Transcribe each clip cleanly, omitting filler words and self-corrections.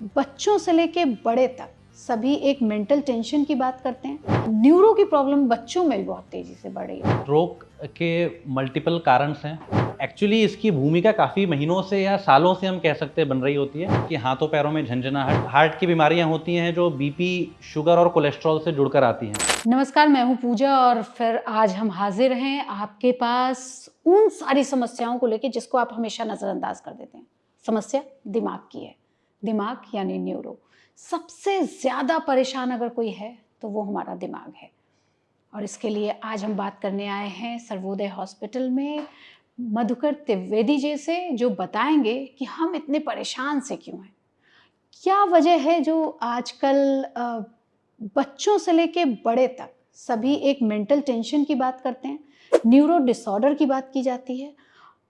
बच्चों से लेके बड़े तक सभी एक मेंटल टेंशन की बात करते हैं। न्यूरो की प्रॉब्लम बच्चों में भी बहुत तेजी से बढ़ रही है। स्ट्रोक के मल्टीपल कारण हैं। एक्चुअली इसकी भूमिका काफ़ी महीनों से या सालों से हम कह सकते हैं बन रही होती है कि हाथों पैरों में झंझनाहट, हार्ट की बीमारियां होती हैं जो बीपी, शुगर और कोलेस्ट्रॉल से जुड़कर आती हैं। नमस्कार, मैं हूं पूजा और फिर आज हम हाजिर हैं आपके पास उन सारी समस्याओं को लेके जिसको आप हमेशा नज़रअंदाज कर देते हैं। समस्या दिमाग की है। दिमाग यानी न्यूरो। सबसे ज़्यादा परेशान अगर कोई है तो वो हमारा दिमाग है। और इसके लिए आज हम बात करने आए हैं सर्वोदय हॉस्पिटल में मधुकर त्रिवेदी जी से, जो बताएंगे कि हम इतने परेशान से क्यों हैं। क्या वजह है जो आजकल बच्चों से लेके बड़े तक सभी एक मेंटल टेंशन की बात करते हैं, न्यूरो डिसऑर्डर की बात की जाती है।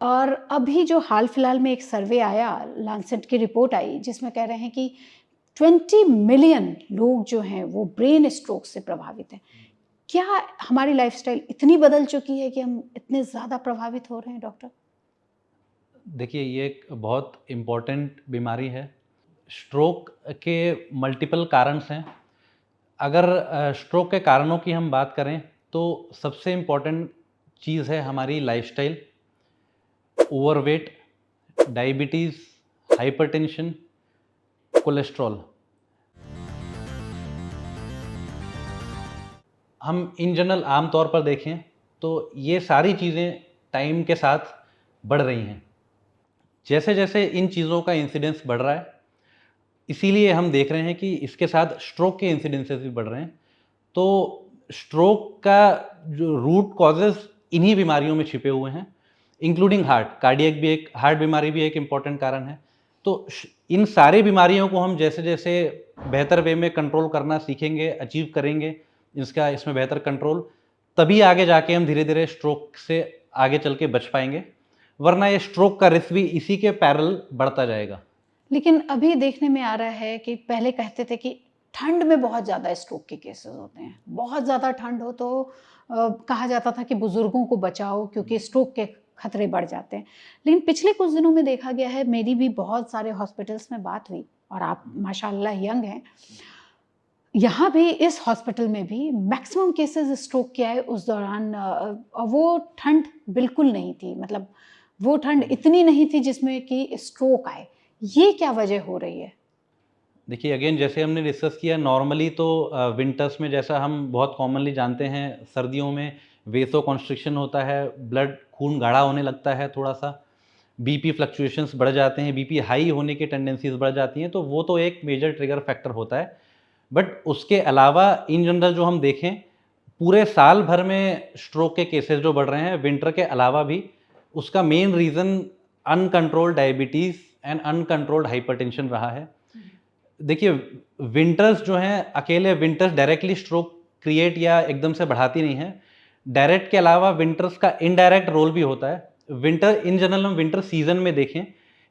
और अभी जो हाल फिलहाल में एक सर्वे आया, लांसेट की रिपोर्ट आई, जिसमें कह रहे हैं कि 20 मिलियन लोग जो हैं वो ब्रेन स्ट्रोक से प्रभावित हैं। क्या हमारी लाइफस्टाइल इतनी बदल चुकी है कि हम इतने ज़्यादा प्रभावित हो रहे हैं डॉक्टर? देखिए, ये एक बहुत इम्पॉर्टेंट बीमारी है। स्ट्रोक के मल्टीपल कारण हैं। अगर स्ट्रोक के कारणों की हम बात करें तो सबसे इम्पॉर्टेंट चीज़ है हमारी lifestyle, overweight, diabetes, hypertension, cholesterol. हम इन जनरल आम तौर पर देखें तो ये सारी चीज़ें टाइम के साथ बढ़ रही हैं। जैसे जैसे इन चीज़ों का इंसिडेंस बढ़ रहा है, इसीलिए हम देख रहे हैं कि इसके साथ स्ट्रोक के इंसिडेंसेस भी बढ़ रहे हैं। तो स्ट्रोक का जो रूट कॉजेज़ इन्हीं बीमारियों में छिपे हुए हैं, इंक्लूडिंग हार्ट बीमारी भी एक इम्पॉर्टेंट कारण है। तो इन सारी बीमारियों को हम जैसे जैसे बेहतर वे में कंट्रोल करना सीखेंगे, अचीव करेंगे इसमें बेहतर कंट्रोल, तभी आगे जाके हम धीरे धीरे स्ट्रोक से आगे चल के बच पाएंगे, वरना ये स्ट्रोक का रिस्क भी इसी के पैरेलल बढ़ता जाएगा। लेकिन अभी देखने में आ रहा है कि पहले कहते थे कि ठंड में बहुत ज़्यादा स्ट्रोक के केसेस होते हैं। बहुत ज़्यादा ठंड हो तो कहा जाता था कि बुज़ुर्गों को बचाओ क्योंकि स्ट्रोक के खतरे बढ़ जाते हैं। लेकिन पिछले कुछ दिनों में देखा गया है, मेरी भी बहुत सारे हॉस्पिटल्स में बात हुई, और आप माशाल्लाह यंग हैं। यहाँ भी इस हॉस्पिटल में भी मैक्सिमम केसेस स्ट्रोक के आए उस दौरान। और वो ठंड बिल्कुल नहीं थी, मतलब वो ठंड इतनी नहीं थी जिसमें कि स्ट्रोक आए। ये क्या वजह हो रही है? देखिए, अगेन जैसे हमने डिस्कस किया, नॉर्मली तो विंटर्स में जैसा हम बहुत कॉमनली जानते हैं, सर्दियों में वेसो कॉन्स्ट्रिक्शन होता है, ब्लड खून गाढ़ा होने लगता है, थोड़ा सा बीपी फ्लक्चुएशंस बढ़ जाते हैं, बीपी हाई होने की टेंडेंसीज बढ़ जाती हैं, तो वो तो एक मेजर ट्रिगर फैक्टर होता है। बट उसके अलावा इन जनरल जो हम देखें, पूरे साल भर में स्ट्रोक के केसेस जो बढ़ रहे हैं विंटर के अलावा भी, उसका main reason uncontrolled diabetes and uncontrolled hypertension रहा है। देखिए, विंटर्स जो हैं, अकेले विंटर्स डायरेक्टली स्ट्रोक क्रिएट या एकदम से बढ़ाती नहीं है। डायरेक्ट के अलावा विंटर्स का इनडायरेक्ट रोल भी होता है। विंटर इन जनरल हम विंटर सीजन में देखें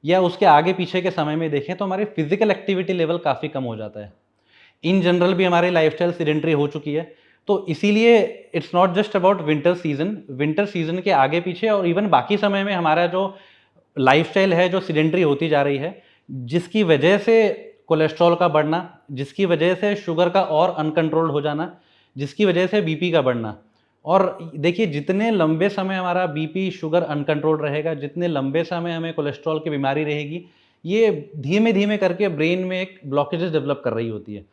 या उसके आगे पीछे के समय में देखें तो हमारी फिजिकल एक्टिविटी लेवल काफ़ी कम हो जाता है। इन जनरल भी हमारी लाइफस्टाइल सीडेंटरी हो चुकी है, तो इसीलिए it's not just about winter season के आगे पीछे और इवन बाकी समय में हमारा जो लाइफस्टाइल है जो सीडेंटरी होती जा रही है, जिसकी वजह से कोलेस्ट्रॉल का बढ़ना, जिसकी वजह से शुगर का और अनकंट्रोल्ड हो जाना, जिसकी वजह से बीपी का बढ़ना। और देखिए, जितने लंबे समय हमारा बीपी शुगर अनकंट्रोल्ड रहेगा, जितने लंबे समय हमें कोलेस्ट्रॉल की बीमारी रहेगी, ये धीमे धीमे करके ब्रेन में एक ब्लॉकेजेस डेवलप कर रही होती है।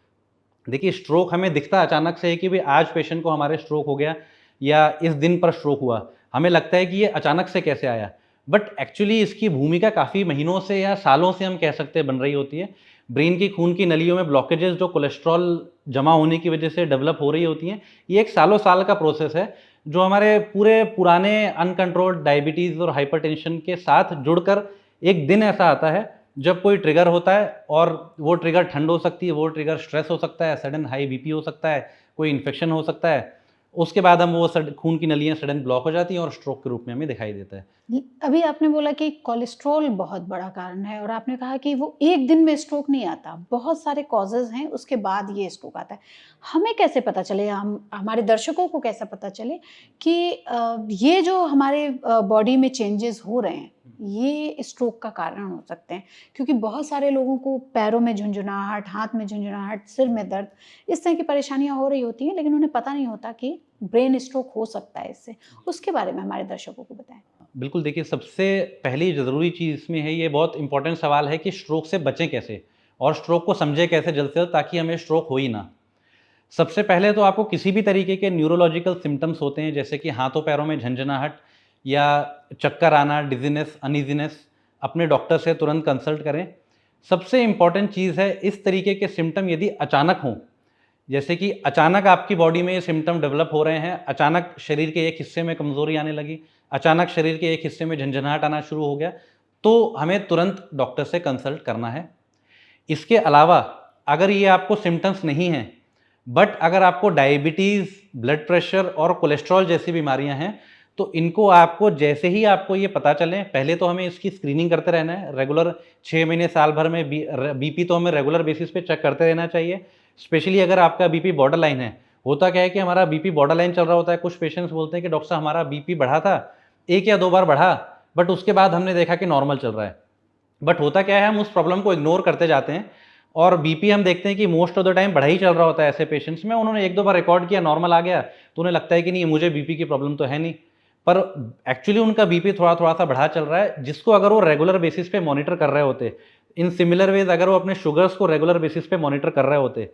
देखिए, स्ट्रोक हमें दिखता अचानक से है कि भाई आज पेशेंट को हमारे स्ट्रोक हो गया या इस दिन पर स्ट्रोक हुआ, हमें लगता है कि ये अचानक से कैसे आया, बट एक्चुअली इसकी भूमिका काफ़ी महीनों से या सालों से हम कह सकते हैं बन रही होती है। ब्रेन की खून की नलियों में ब्लॉकेजेस जो कोलेस्ट्रॉल जमा होने की वजह से डेवलप हो रही होती हैं, ये एक सालों साल का प्रोसेस है जो हमारे पूरे पुराने अनकंट्रोल्ड डायबिटीज़ और हाइपरटेंशन के साथ जुड़कर एक दिन ऐसा आता है जब कोई ट्रिगर होता है, और वो ट्रिगर ठंड हो सकती है, वो ट्रिगर स्ट्रेस हो सकता है, सडन हाई बीपी हो सकता है, कोई इन्फेक्शन हो सकता है। उसके बाद हम वो खून की नलियाँ सडन ब्लॉक हो जाती हैं और स्ट्रोक के रूप में हमें दिखाई देता है। अभी आपने बोला कि कोलेस्ट्रॉल बहुत बड़ा कारण है, और आपने कहा कि वो एक दिन में स्ट्रोक नहीं आता, बहुत सारे कॉजेज़ हैं, उसके बाद ये स्ट्रोक आता है। हमें कैसे पता चले, हम हमारे दर्शकों को कैसे पता चले कि ये जो हमारे बॉडी में चेंजेस हो रहे हैं, ये स्ट्रोक का कारण हो सकते हैं, क्योंकि बहुत सारे लोगों को पैरों में झुंझुनाहट, हाथ में झुंझुनाहट, सिर में दर्द, इस तरह की परेशानियां हो रही होती हैं, लेकिन उन्हें पता नहीं होता कि ब्रेन स्ट्रोक हो सकता है इससे। उसके बारे में हमारे दर्शकों को बताएं। बिल्कुल, देखिए सबसे पहली ज़रूरी चीज़ इसमें है, ये बहुत इंपॉर्टेंट सवाल है कि स्ट्रोक से बचें कैसे और स्ट्रोक को समझें कैसे जल्द से जल्द, ताकि हमें स्ट्रोक हो ही ना। सबसे पहले तो आपको किसी भी तरीके के न्यूरोलॉजिकल सिम्पटम्स होते हैं, जैसे कि हाथों पैरों में झंझनाहट या चक्कर आना, डिज़ीनेस, अनईज़ीनेस, अपने डॉक्टर से तुरंत कंसल्ट करें। सबसे इम्पॉर्टेंट चीज़ है, इस तरीके के सिम्पटम यदि अचानक हों, जैसे कि अचानक आपकी बॉडी में ये सिम्पटम डेवलप हो रहे हैं, अचानक शरीर के एक हिस्से में कमज़ोरी आने लगी, अचानक शरीर के एक हिस्से में झंझनाहट आना शुरू हो गया, तो हमें तुरंत डॉक्टर से कंसल्ट करना है। इसके अलावा अगर ये आपको सिम्पटम्स नहीं हैं, बट अगर आपको डायबिटीज़, ब्लड प्रेशर और कोलेस्ट्रॉल जैसी बीमारियां हैं, तो इनको आपको जैसे ही आपको ये पता चले, पहले तो हमें इसकी स्क्रीनिंग करते रहना है। रेगुलर 6 महीने साल भर में बीपी तो हमें रेगुलर बेसिस पे चेक करते रहना चाहिए। स्पेशली अगर आपका बीपी बॉर्डर लाइन है। होता क्या है कि हमारा बीपी बॉर्डर लाइन चल रहा होता है, कुछ पेशेंट्स बोलते हैं कि डॉक्टर साहब हमारा बीपी बढ़ा था, 1 या 2 बार बढ़ा, बट उसके बाद हमने देखा कि नॉर्मल चल रहा है। बट होता क्या है, हम उस प्रॉब्लम को इग्नोर करते जाते हैं और बीपी हम देखते हैं कि मोस्ट ऑफ द टाइम बढ़ा ही चल रहा होता है ऐसे पेशेंट्स में। उन्होंने 1-2 बार रिकॉर्ड किया, नॉर्मल आ गया, तो उन्हें लगता है कि नहीं मुझे बीपी की प्रॉब्लम तो है नहीं, पर एक्चुअली उनका बीपी थोड़ा-थोड़ा सा बढ़ा चल रहा है, जिसको अगर वो रेगुलर बेसिस पे मॉनिटर कर रहे होते, इन सिमिलर वेज अगर वो अपने शुगर्स को रेगुलर बेसिस पे मॉनिटर कर रहे होते,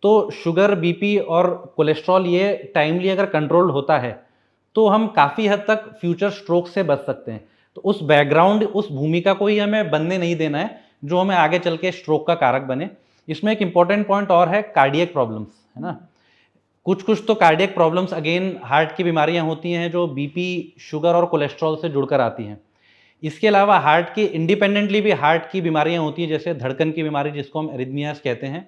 तो शुगर, बीपी और कोलेस्ट्रॉल ये टाइमली अगर कंट्रोल्ड होता है, तो हम काफ़ी हद तक फ्यूचर स्ट्रोक से बच सकते हैं। तो उस बैकग्राउंड, उस भूमिका को ही हमें बनने नहीं देना है, जो हमें आगे चल के स्ट्रोक का कारक बने। इसमें एक इंपॉर्टेंट पॉइंट और है, कार्डियक प्रॉब्लम्स, है ना? कुछ-कुछ तो कार्डियक प्रॉब्लम्स अगेन हार्ट की बीमारियां होती हैं, जो बीपी, शुगर और कोलेस्ट्रॉल से जुड़कर आती हैं। इसके अलावा हार्ट की इंडिपेंडेंटली भी हार्ट की बीमारियां होती हैं, जैसे धड़कन की बीमारी जिसको हम एरिथमियास कहते हैं।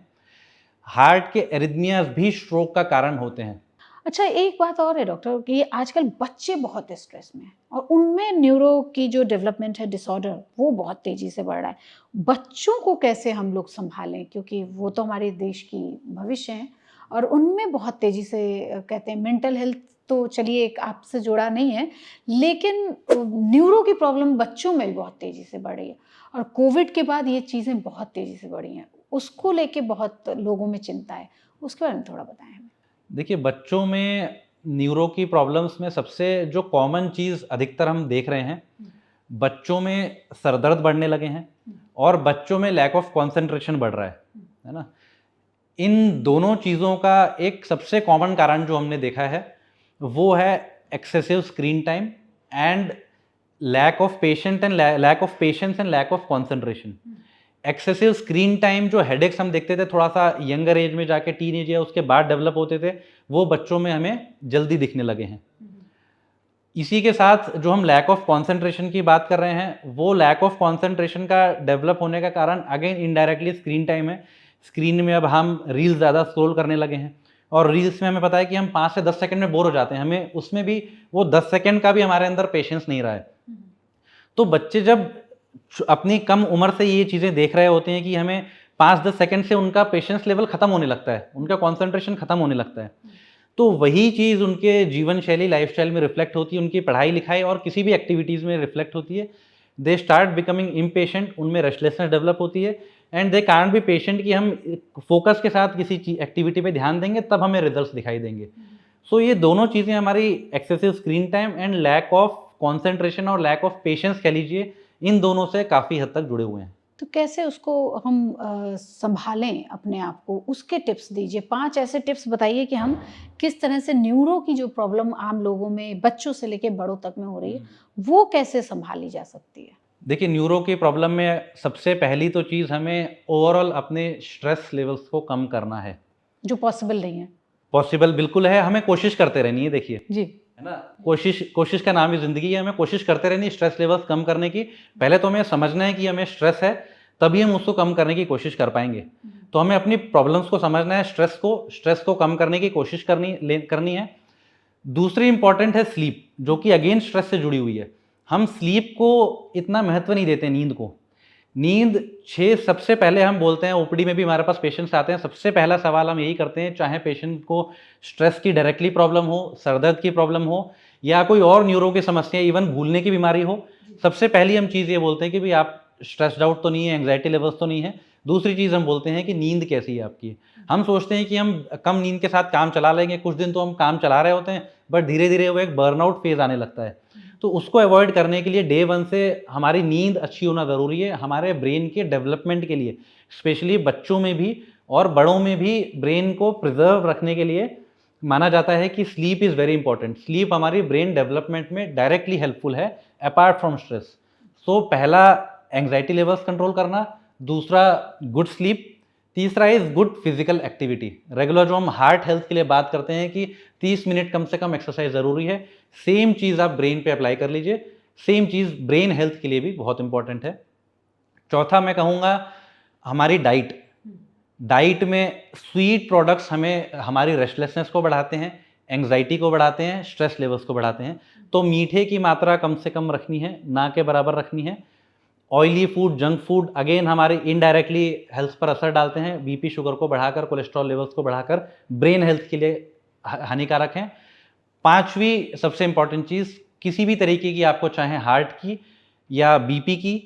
हार्ट के एरिथमियास भी स्ट्रोक का कारण होते हैं। अच्छा, एक बात और है डॉक्टर कि आजकल बच्चे बहुत स्ट्रेस में हैं और उनमें न्यूरो की जो डेवलपमेंट है डिसऑर्डर, वो बहुत तेज़ी से बढ़ रहा है। बच्चों को कैसे हम लोग सँभालें? क्योंकि वो तो हमारे देश की भविष्य हैं और उनमें बहुत तेज़ी से कहते हैं मेंटल हेल्थ तो चलिए एक आपसे जुड़ा नहीं है, लेकिन न्यूरो की प्रॉब्लम बच्चों में भी बहुत तेज़ी से बढ़ रही है और कोविड के बाद ये चीज़ें बहुत तेज़ी से बढ़ी हैं। उसको लेके बहुत लोगों में चिंता है। उसके बारे में थोड़ा बताएँ हमें। देखिए, बच्चों में न्यूरो की प्रॉब्लम्स में सबसे जो कॉमन चीज़ अधिकतर हम देख रहे हैं, बच्चों में सर दर्द बढ़ने लगे हैं और बच्चों में लैक ऑफ कंसंट्रेशन बढ़ रहा है ना? इन दोनों चीज़ों का एक सबसे कॉमन कारण जो हमने देखा है, वो है excessive screen time and lack of patience and lack of concentration. Excessive screen time, जो हेडेक्स हम देखते थे थोड़ा सा यंगर एज में जाके, टीन एज या उसके बाद डेवलप होते थे, वो बच्चों में हमें जल्दी दिखने लगे हैं। इसी के साथ जो हम लैक ऑफ कंसंट्रेशन की बात कर रहे हैं, वो लैक ऑफ कंसंट्रेशन का डेवलप होने का कारण अगेन इनडायरेक्टली स्क्रीन टाइम है। स्क्रीन में अब हम रील्स ज़्यादा स्क्रॉल करने लगे हैं और रील्स में हमें पता है कि हम 5 से 10 सेकंड में बोर हो जाते हैं, हमें उसमें भी वो 10 सेकंड का भी हमारे अंदर पेशेंस नहीं रहा है। तो बच्चे जब अपनी कम उम्र से ये चीज़ें देख रहे होते हैं कि हमें 5-10 सेकंड से उनका पेशेंस लेवल खत्म होने लगता है, उनका कंसंट्रेशन खत्म होने लगता है। तो वही चीज़ उनके जीवन शैली, लाइफस्टाइल में रिफ्लेक्ट होती है, उनकी पढ़ाई लिखाई और किसी भी एक्टिविटीज़ में रिफ्लेक्ट होती है। दे स्टार्ट बिकमिंग इम्पेशेंट, उनमें रेस्टलेसनेस डेवलप होती है and they can't be patient कि हम फोकस के साथ किसी एक्टिविटी पे ध्यान देंगे तब हमें रिजल्ट्स दिखाई देंगे। सो ये दोनों चीज़ें हमारी excessive screen time and lack of concentration और लैक ऑफ पेशेंस कह लीजिए, इन दोनों से काफ़ी हद तक जुड़े हुए हैं। तो कैसे उसको हम सँभालें अपने आप को? उसके टिप्स दीजिए। 5 ऐसे टिप्स बताइए कि हम किस तरह से न्यूरो की जो प्रॉब्लम आम लोगों में, बच्चों से लेके बड़ों तक में हो रही है, वो कैसे सँभाली जा सकती है? देखिए, न्यूरो की प्रॉब्लम में सबसे पहली तो चीज़ हमें ओवरऑल अपने स्ट्रेस लेवल्स को कम करना है। जो पॉसिबल नहीं है। पॉसिबल बिल्कुल है, हमें कोशिश करते रहनी है देखिए, जी। है ना? कोशिश का नाम ही ज़िंदगी है, हमें कोशिश करते रहनी है स्ट्रेस लेवल्स कम करने की। पहले तो हमें समझना है कि हमें स्ट्रेस है, तभी हम उसको कम करने की कोशिश कर पाएँगे। तो हमें अपनी प्रॉब्लम्स को समझना है, स्ट्रेस को कम करने की कोशिश करनी है। दूसरी इंपॉर्टेंट है स्लीप, जो कि अगेन स्ट्रेस से जुड़ी हुई है। हम स्लीप को इतना महत्व नहीं देते, नींद को। नींद 6 सबसे पहले हम बोलते हैं, ओपीडी में भी हमारे पास पेशेंट्स आते हैं, सबसे पहला सवाल हम यही करते हैं, चाहे पेशेंट को स्ट्रेस की डायरेक्टली प्रॉब्लम हो, सर दर्द की प्रॉब्लम हो या कोई और न्यूरो की समस्या, इवन भूलने की बीमारी हो, सबसे पहली हम चीज़ ये बोलते हैं कि भाई आप स्ट्रेस्ड आउट तो नहीं है, एंग्जाइटी लेवल्स तो नहीं है। दूसरी चीज़ हम बोलते हैं कि नींद कैसी है आपकी। हम सोचते हैं कि हम कम नींद के साथ काम चला लेंगे, कुछ दिन तो हम काम चला रहे होते हैं, बट धीरे-धीरे वो एक बर्नआउट फेज़ आने लगता है। तो उसको अवॉइड करने के लिए डे 1 से हमारी नींद अच्छी होना ज़रूरी है, हमारे ब्रेन के डेवलपमेंट के लिए, स्पेशली बच्चों में भी और बड़ों में भी ब्रेन को प्रिज़र्व रखने के लिए माना जाता है कि sleep is very important. Sleep हमारी ब्रेन डेवलपमेंट में डायरेक्टली हेल्पफुल है अपार्ट फ्रॉम स्ट्रेस। सो पहला एंग्जाइटी लेवल्स कंट्रोल करना, दूसरा गुड स्लीप, तीसरा is good physical activity. Regular जो हम हार्ट हेल्थ के लिए बात करते हैं कि 30 मिनट कम से कम एक्सरसाइज ज़रूरी है, सेम चीज़ आप ब्रेन पे अप्लाई कर लीजिए। सेम चीज़ ब्रेन हेल्थ के लिए भी बहुत इंपॉर्टेंट है। चौथा मैं कहूँगा हमारी डाइट। डाइट में स्वीट प्रोडक्ट्स हमें हमारी रेस्टलेसनेस को बढ़ाते हैं, एंग्जाइटी को बढ़ाते हैं, स्ट्रेस लेवल्स को बढ़ाते हैं। तो मीठे की मात्रा कम से कम रखनी है, ना के बराबर रखनी है। Oily food, junk food again हमारे इनडायरेक्टली हेल्थ पर असर डालते हैं, बीपी शुगर को बढ़ाकर, कोलेस्ट्रॉल लेवल्स को बढ़ाकर ब्रेन हेल्थ के लिए हानिकारक हैं। पांचवी सबसे इंपॉर्टेंट चीज़, किसी भी तरीके की आपको चाहे हार्ट की या बीपी की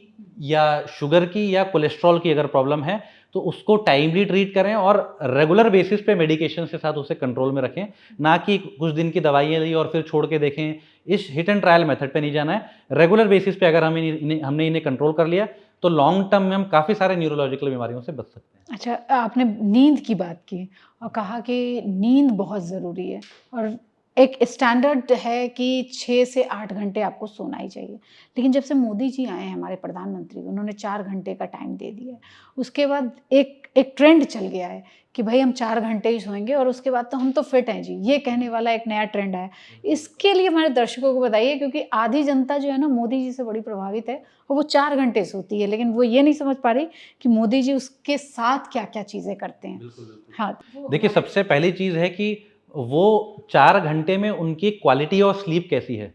या शुगर की या कोलेस्ट्रॉल की अगर प्रॉब्लम है तो उसको टाइमली ट्रीट करें और रेगुलर बेसिस पे मेडिकेशन के साथ उसे कंट्रोल में रखें, ना कि कुछ दिन की दवाइयाँ ली और फिर छोड़ के देखें। इस हिट एंड ट्रायल मेथड पे नहीं जाना है। रेगुलर बेसिस पे अगर हमने इन्हें कंट्रोल कर लिया तो लॉन्ग टर्म में हम काफ़ी सारे न्यूरोलॉजिकल बीमारियों से बच सकते हैं। अच्छा, आपने नींद की बात की और कहा कि नींद बहुत ज़रूरी है और एक स्टैंडर्ड है कि 6 से 8 घंटे आपको सोना ही चाहिए। लेकिन जब से मोदी जी आए हैं हमारे प्रधानमंत्री, उन्होंने 4 घंटे का टाइम दे दिया है। उसके बाद एक ट्रेंड चल गया है कि भई हम 4 घंटे ही सोएँगे और उसके बाद तो हम तो फिट हैं जी, ये कहने वाला एक नया ट्रेंड आया है। इसके लिए हमारे दर्शकों को बताइए, क्योंकि आधी जनता जो है ना मोदी जी से बड़ी प्रभावित है और वो 4 घंटे सोती है, लेकिन वो ये नहीं समझ पा रही कि मोदी जी उसके साथ क्या-क्या चीज़ें करते हैं। बिल्कुल, बिल्कुल। हाँ, देखिए, सबसे पहली चीज़ है कि वो 4 घंटे में उनकी क्वालिटी ऑफ स्लीप कैसी है।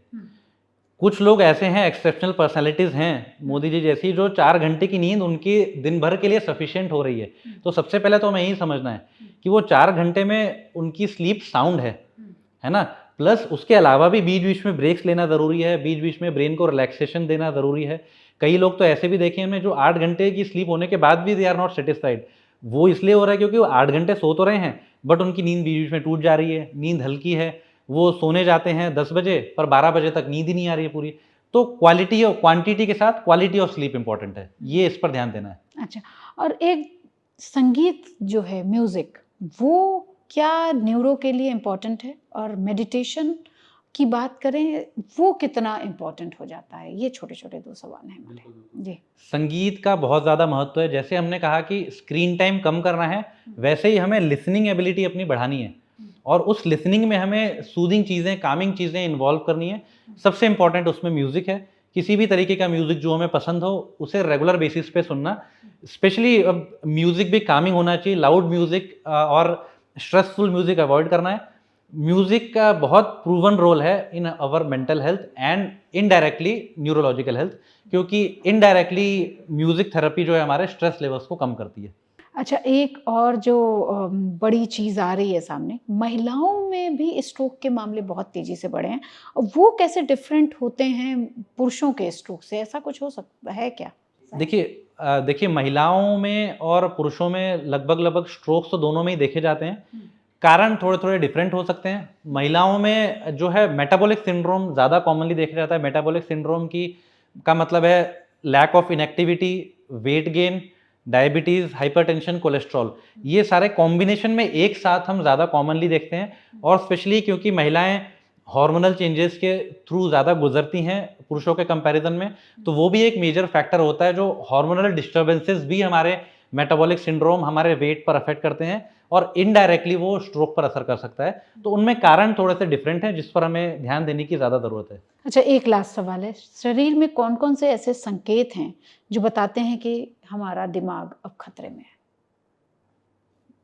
कुछ लोग ऐसे हैं, एक्सेप्शनल पर्सनैलिटीज़ हैं, मोदी जी जैसी, जो 4 घंटे की नींद उनकी दिन भर के लिए सफिशिएंट हो रही है। तो सबसे पहले तो हमें यही समझना है कि वो 4 घंटे में उनकी स्लीप साउंड है ना? प्लस उसके अलावा भी बीच-बीच में ब्रेक्स लेना ज़रूरी है, बीच-बीच में ब्रेन को रिलैक्सेशन देना ज़रूरी है। कई लोग तो ऐसे भी देखे हैं हमने जो 8 घंटे की स्लीप होने के बाद भी दे आर नॉट सैटिस्फाइड। वो इसलिए हो रहा है क्योंकि वो 8 घंटे सो तो रहे हैं, बट उनकी नींद बीच-बीच में टूट जा रही है, नींद हल्की है, वो सोने जाते हैं 10 बजे पर 12 बजे तक नींद ही नहीं आ रही है पूरी। तो क्वालिटी और क्वांटिटी के साथ क्वालिटी ऑफ स्लीप इंपॉर्टेंट है, ये इस पर ध्यान देना है। अच्छा, और एक संगीत जो है, म्यूज़िक, वो क्या न्यूरो के लिए इम्पोर्टेंट है? और मेडिटेशन की बात करें, वो कितना इम्पोर्टेंट हो जाता है? ये छोटे-छोटे 2 सवाल हैं हमारे। जी। संगीत का बहुत ज़्यादा महत्व है। जैसे हमने कहा कि स्क्रीन टाइम कम करना है, वैसे ही हमें लिसनिंग एबिलिटी अपनी बढ़ानी है और उस लिसनिंग में हमें सूदिंग चीज़ें, कामिंग चीज़ें इन्वॉल्व करनी है। सबसे इम्पोर्टेंट उसमें म्यूज़िक है। किसी भी तरीके का म्यूज़िक जो हमें पसंद हो, उसे रेगुलर बेसिस पे सुनना। स्पेशली अब म्यूज़िक भी कामिंग होना चाहिए, लाउड म्यूज़िक और स्ट्रेसफुल म्यूज़िक अवॉइड करना है। म्यूज़िक का बहुत प्रूवन रोल है in our mental health and indirectly neurological health, क्योंकि इनडायरेक्टली म्यूज़िक थेरेपी जो है हमारे स्ट्रेस लेवल्स को कम करती है। अच्छा, एक और जो बड़ी चीज़ आ रही है सामने, महिलाओं में भी स्ट्रोक के मामले बहुत तेज़ी से बढ़े हैं और वो कैसे डिफरेंट होते हैं पुरुषों के स्ट्रोक से? ऐसा कुछ हो सकता है क्या? देखिए महिलाओं में और पुरुषों में लगभग स्ट्रोक्स तो दोनों में ही देखे जाते हैं। कारण थोड़े-थोड़े डिफरेंट हो सकते हैं। महिलाओं में जो है मेटाबॉलिक सिंड्रोम ज़्यादा कॉमनली देखा जाता है। मेटाबॉलिक सिंड्रोम की का मतलब है lack of inactivity, weight gain, diabetes, hypertension, cholesterol. ये सारे कॉम्बिनेशन में एक साथ हम ज़्यादा कॉमनली देखते हैं और स्पेशली क्योंकि महिलाएँ हार्मोनल चेंजेस के थ्रू ज़्यादा गुजरती हैं पुरुषों के कंपैरिजन में, तो वो भी एक मेजर फैक्टर होता है। जो हार्मोनल डिस्टर्बेंसेस भी हमारे मेटाबॉलिक सिंड्रोम, हमारे वेट पर अफेक्ट करते हैं और इनडायरेक्टली वो स्ट्रोक पर असर कर सकता है। तो उनमें कारण थोड़े से डिफरेंट हैं जिस पर हमें ध्यान देने की ज़्यादा ज़रूरत है। अच्छा, एक लास्ट सवाल है, शरीर में कौन-कौन से ऐसे संकेत हैं जो बताते हैं कि हमारा दिमाग अब खतरे में है?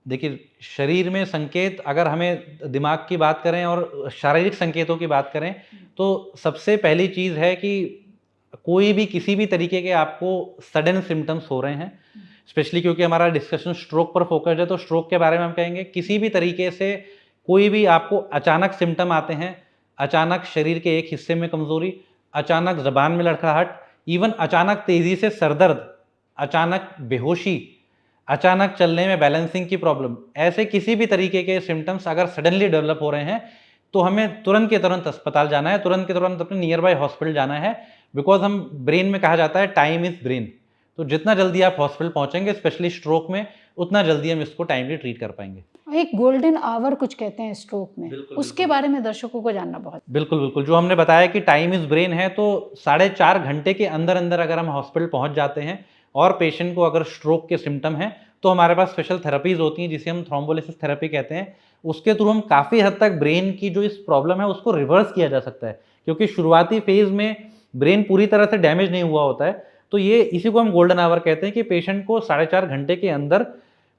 देखिए, शरीर में संकेत अगर हमें दिमाग की बात करें और शारीरिक संकेतों की बात करें, तो सबसे पहली चीज़ है कि कोई भी किसी भी तरीके के आपको सडन सिम्पटम्स हो रहे हैं, स्पेशली क्योंकि हमारा डिस्कशन स्ट्रोक पर फोकस्ड है, तो स्ट्रोक के बारे में हम कहेंगे किसी भी तरीके से कोई भी आपको अचानक सिम्पटम आते हैं, अचानक शरीर के एक हिस्से में कमजोरी, अचानक जबान में लड़खड़ाहट, इवन अचानक तेजी से सरदर्द, अचानक बेहोशी, अचानक चलने में बैलेंसिंग की प्रॉब्लम, ऐसे किसी भी तरीके के सिम्टम्स अगर सडनली डेवलप हो रहे हैं तो हमें तुरंत के तुरंत अस्पताल जाना है, तुरंत के तुरंत अपने नियर बाय हॉस्पिटल जाना है। बिकॉज हम ब्रेन में कहा जाता है टाइम इज ब्रेन, तो जितना जल्दी आप हॉस्पिटल पहुंचेंगे स्पेशली स्ट्रोक में, उतना जल्दी हम इसको टाइमली ट्रीट कर पाएंगे। एक गोल्डन आवर कुछ कहते हैं स्ट्रोक में, बिल्कुल, उसके बारे में दर्शकों को जानना बहुत। बिल्कुल बिल्कुल, जो हमने बताया कि टाइम इज ब्रेन है, तो 4.5 घंटे के अंदर अंदर अगर हम हॉस्पिटल पहुंच जाते हैं और पेशेंट को अगर स्ट्रोक के सिम्टम हैं तो हमारे पास स्पेशल थेरेपीज होती हैं जिसे हम थ्रोम्बोलिसिस थेरेपी कहते हैं। उसके थ्रू हम काफ़ी हद तक ब्रेन की जो इस प्रॉब्लम है उसको रिवर्स किया जा सकता है, क्योंकि शुरुआती फेज में ब्रेन पूरी तरह से डैमेज नहीं हुआ होता है। तो ये इसी को हम गोल्डन आवर कहते हैं कि पेशेंट को 4.5 घंटे के अंदर,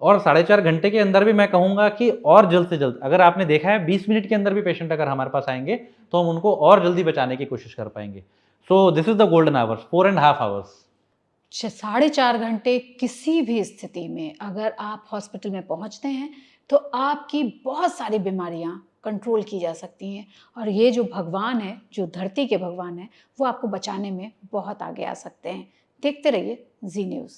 और 4.5 घंटे के अंदर भी मैं कहूँगा कि और जल्द से जल्द, अगर आपने देखा है 20 मिनट के अंदर भी पेशेंट अगर हमारे पास आएंगे तो हम उनको और जल्दी बचाने की कोशिश कर पाएंगे। So this is the golden hours, 4.5 hours. 4.5 घंटे किसी भी स्थिति में अगर आप हॉस्पिटल में पहुंचते हैं तो आपकी बहुत सारी बीमारियां कंट्रोल की जा सकती हैं, और ये जो भगवान है, जो धरती के भगवान है, वो आपको बचाने में बहुत आगे आ सकते हैं। देखते रहिए जी न्यूज़।